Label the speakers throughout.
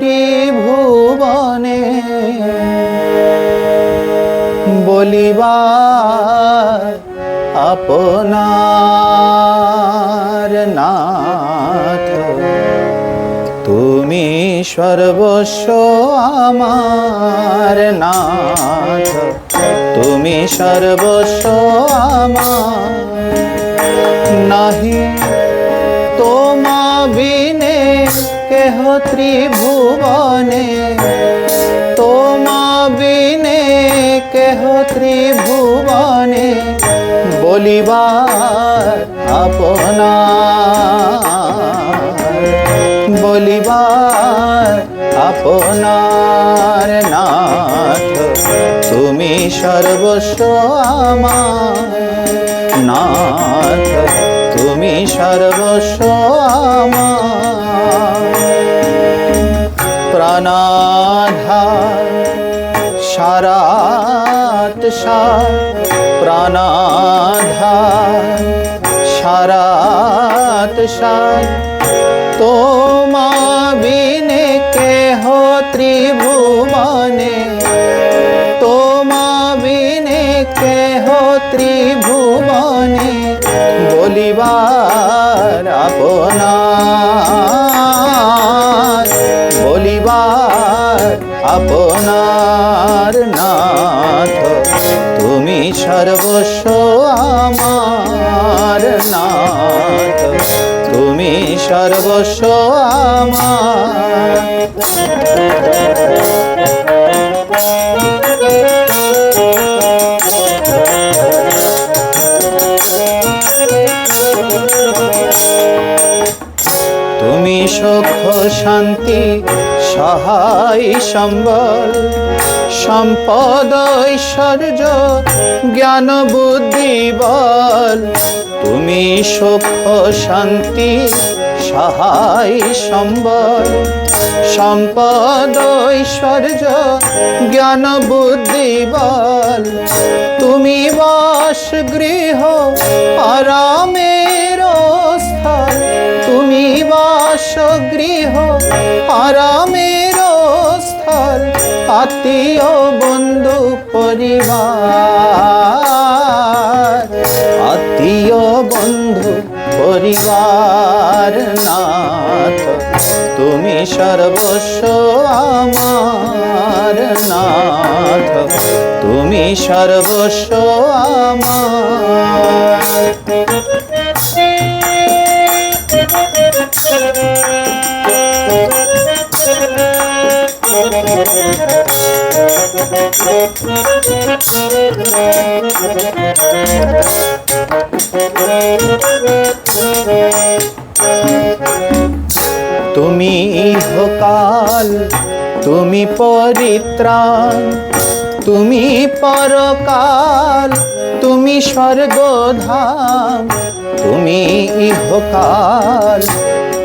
Speaker 1: ত্রিভুবনে বলিবার আপনার নাথ। তুমি সর্বস্ব আমার নাথ, তুমি সর্বস্ব আমার। নাহি তোমা বিনে কেহ ত্রিভুবনে, তোমা বিনে কেহ ত্রিভুবনে বলিবার আপনার, বলিবার আপনার নাথ। তুমি সর্বস্ব আমার নাথ, তুমি সর্বস্ব আমার। প্রাণাধার সারাত সার, প্রাণাধার সারাত সার। তোমা বিনে কেহ ত্রিভুবনে, তোমা বিনে কেহ ত্রিভুবনে বলিবার আপনার, বলিবার আপনার নাথ। তুমি সর্বস্ব আমার নাথ, তুমি সর্বস্ব আমার। তুমি সুখ শান্তি সহায় সম্বল, সম্পদ ঐশ্বর্য জ্ঞান বুদ্ধি বল। তুমি সুখ শান্তি সহায় সম্বল, সম্পদ ঐশ্বর্য জ্ঞান বুদ্ধি বল। তুমি বাসগৃহ আরামের স্থল, তুমি বাসগৃহ আরামের স্থল। আত্মীয় বন্ধু পরিবার, আত্মীয় বন্ধু পরিবার নাথ। তুমি সর্বস্ব আমার নাথ, তুমি সর্বস্ব আমার। তুমি ইহকাল, তুমি পরিত্রাণ, তুমি পরকাল, তুমি স্বর্গধাম। তুমি ইহকাল,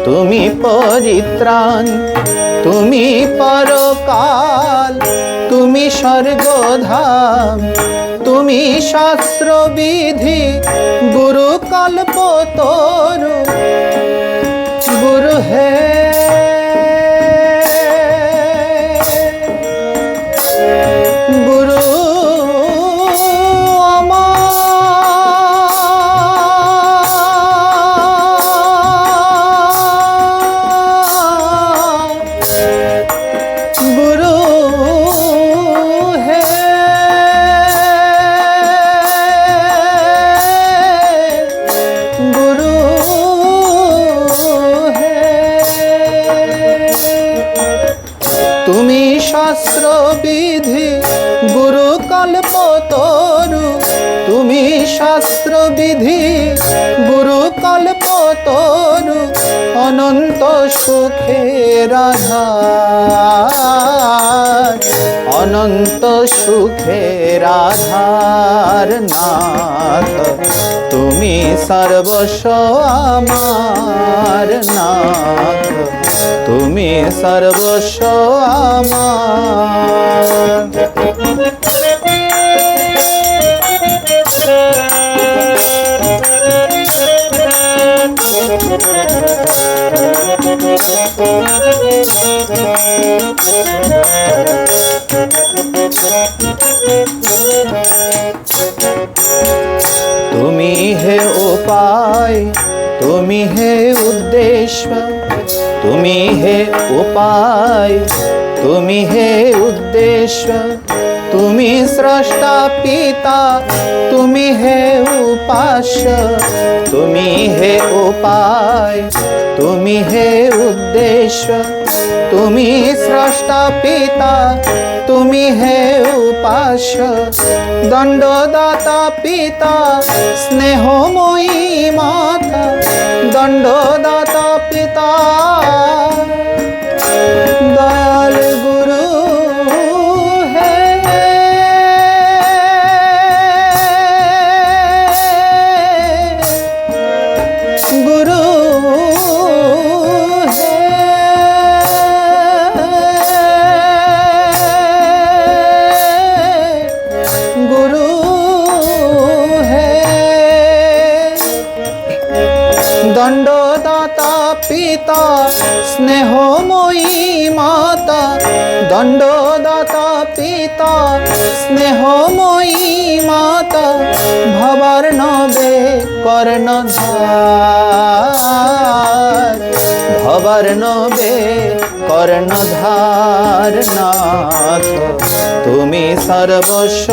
Speaker 1: তুমি পরিত্রাণ, তুমি পরকাল, তুমি স্বর্গধাম। তুমি শাস্ত্র বিধি গুরু কল্পতরু, গুরু হে গুরু গুরু হে গুরু হে। তুমি শাস্ত্র বিধি গুরু কল্পতরু, তুমি শাস্ত্র বিধি গুরু কল্পতরু। অনন্ত সুখের আধার, অনন্ত সুখের আধার নাথ। তুমি সর্বস্ব আমার নাথ, তুমি সর্বস্ব আমার। তুমি হে উপায়, তুমি হে উদ্দেশ্য, তুমি হে উপায়, তুমি হে উদ্দেশ্য, তুমি স্রষ্টা পিতা, তুমি হে উপাস্য, তুমি হে উপায়, তুমি হে উদ্দেশ্য, তুমি স্রষ্টা পিতা, তুমি হে উপাস্য, দণ্ডদাতা পিতা, স্নেহময়ী মাতা, দণ্ডদাতা পিতা, দয়াল গুরু হে। গুরু হে, গুরু হে, দণ্ডদাতা পিতা, স্নেহময়ী মাতা, দণ্ডদাতা পিতা, স্নেহময়ী মাতা, ভবার্ণবে কর্ণধার, ভবার্ণবে কর্ণধার নাথ, তুমি সর্বস্ব।